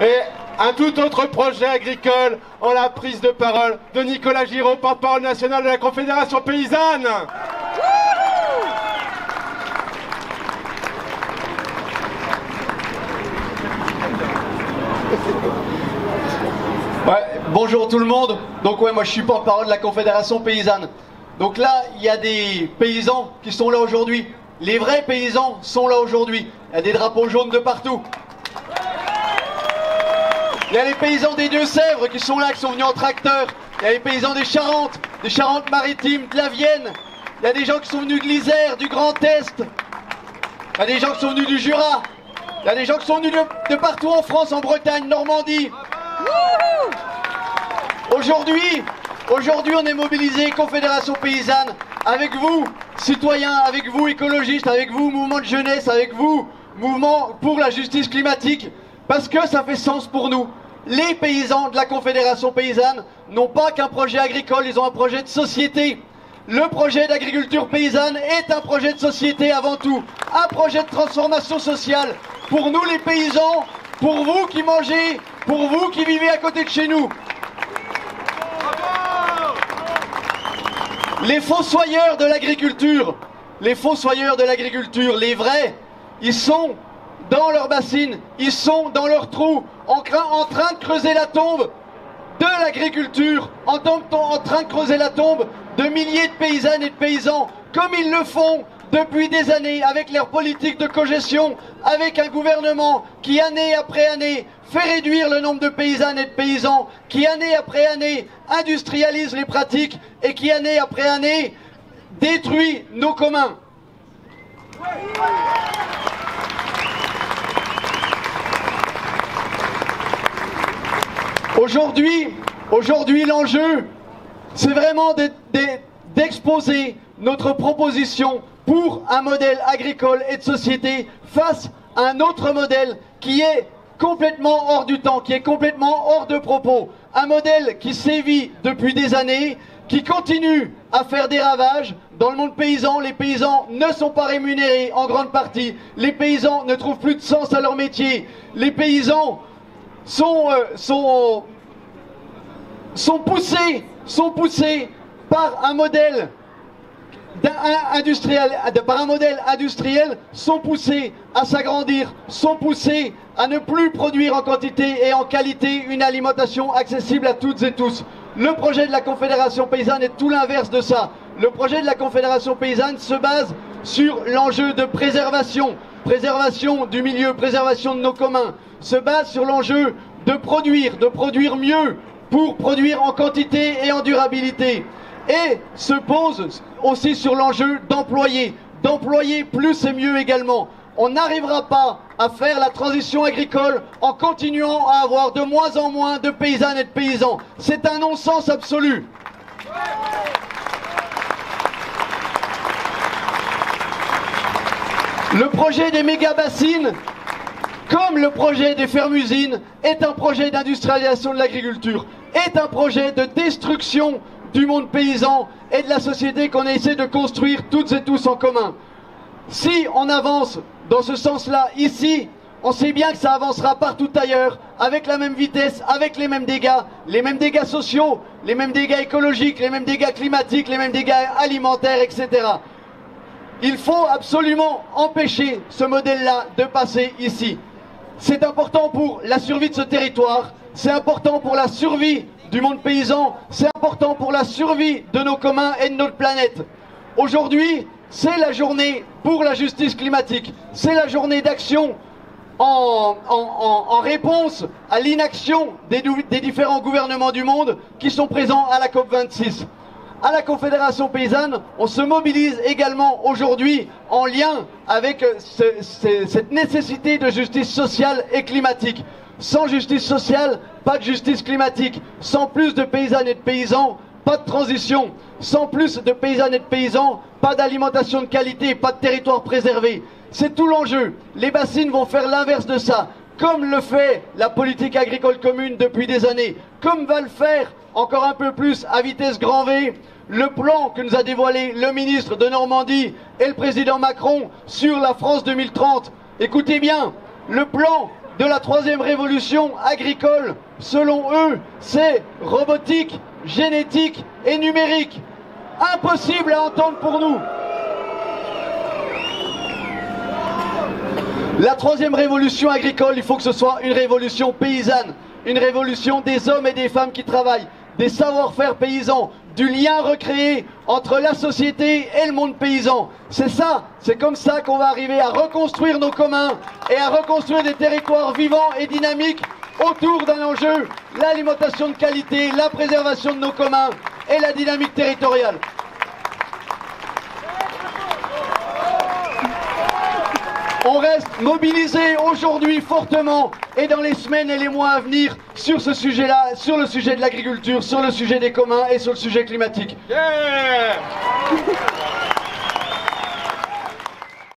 Et un tout autre projet agricole en la prise de parole de Nicolas Giraud, porte-parole national de la Confédération paysanne. Ouais, bonjour tout le monde. Donc ouais, moi je suis porte-parole de la Confédération paysanne. Donc là, il y a des paysans qui sont là aujourd'hui. Les vrais paysans sont là aujourd'hui. Il y a des drapeaux jaunes de partout. Il y a les paysans des Deux-Sèvres qui sont là, qui sont venus en tracteur. Il y a les paysans des Charentes-Maritimes, de la Vienne. Il y a des gens qui sont venus de l'Isère, du Grand Est. Il y a des gens qui sont venus du Jura. Il y a des gens qui sont venus de partout en France, en Bretagne, Normandie. Aujourd'hui, on est mobilisé, Confédération paysanne, avec vous, citoyens, avec vous, écologistes, avec vous, mouvement de jeunesse, avec vous, mouvement pour la justice climatique, parce que ça fait sens pour nous. Les paysans de la Confédération paysanne n'ont pas qu'un projet agricole, ils ont un projet de société. Le projet d'agriculture paysanne est un projet de société avant tout, un projet de transformation sociale pour nous les paysans, pour vous qui mangez, pour vous qui vivez à côté de chez nous. Les fossoyeurs de l'agriculture, les vrais, ils sont dans leurs bassines, ils sont dans leurs trous, en train de creuser la tombe de l'agriculture, en train de creuser la tombe de milliers de paysannes et de paysans, comme ils le font depuis des années, avec leur politique de cogestion, avec un gouvernement qui, année après année, fait réduire le nombre de paysannes et de paysans, qui, année après année, industrialise les pratiques et qui, année après année, détruit nos communs. Aujourd'hui, l'enjeu, c'est vraiment d'exposer notre proposition pour un modèle agricole et de société face à un autre modèle qui est complètement hors du temps, qui est complètement hors de propos. Un modèle qui sévit depuis des années, qui continue à faire des ravages dans le monde paysan. Les paysans ne sont pas rémunérés en grande partie. Les paysans ne trouvent plus de sens à leur métier. Les paysans sont poussés par un modèle industriel, sont poussés à s'agrandir, sont poussés à ne plus produire en quantité et en qualité une alimentation accessible à toutes et tous. Le projet de la Confédération paysanne est tout l'inverse de ça. Le projet de la Confédération paysanne se base sur l'enjeu de préservation du milieu, préservation de nos communs, se base sur l'enjeu de produire mieux pour produire en quantité et en durabilité. Et se pose aussi sur l'enjeu d'employer plus et mieux également. On n'arrivera pas à faire la transition agricole en continuant à avoir de moins en moins de paysannes et de paysans. C'est un non-sens absolu. Le projet des méga-bassines, comme le projet des fermes-usines, est un projet d'industrialisation de l'agriculture, est un projet de destruction du monde paysan et de la société qu'on essaie de construire toutes et tous en commun. Si on avance dans ce sens-là ici, on sait bien que ça avancera partout ailleurs, avec la même vitesse, avec les mêmes dégâts sociaux, les mêmes dégâts écologiques, les mêmes dégâts climatiques, les mêmes dégâts alimentaires, etc. Il faut absolument empêcher ce modèle-là de passer ici. C'est important pour la survie de ce territoire, c'est important pour la survie du monde paysan, c'est important pour la survie de nos communs et de notre planète. Aujourd'hui, c'est la journée pour la justice climatique, c'est la journée d'action en réponse à l'inaction des différents gouvernements du monde qui sont présents à la COP26. À la Confédération paysanne, on se mobilise également aujourd'hui en lien avec cette nécessité de justice sociale et climatique. Sans justice sociale, pas de justice climatique. Sans plus de paysannes et de paysans, pas de transition. Sans plus de paysannes et de paysans, pas d'alimentation de qualité, pas de territoire préservé. C'est tout l'enjeu. Les bassines vont faire l'inverse de ça, comme le fait la politique agricole commune depuis des années, comme va le faire encore un peu plus à vitesse grand V, le plan que nous a dévoilé le ministre de Normandie et le président Macron sur la France 2030. Écoutez bien, le plan de la troisième révolution agricole, selon eux, c'est robotique, génétique et numérique. Impossible à entendre pour nous. La troisième révolution agricole, il faut que ce soit une révolution paysanne, une révolution des hommes et des femmes qui travaillent, des savoir-faire paysans, du lien recréé entre la société et le monde paysan. C'est ça, c'est comme ça qu'on va arriver à reconstruire nos communs et à reconstruire des territoires vivants et dynamiques autour d'un enjeu, l'alimentation de qualité, la préservation de nos communs et la dynamique territoriale. On reste mobilisés aujourd'hui fortement et dans les semaines et les mois à venir sur ce sujet-là, sur le sujet de l'agriculture, sur le sujet des communs et sur le sujet climatique. Yeah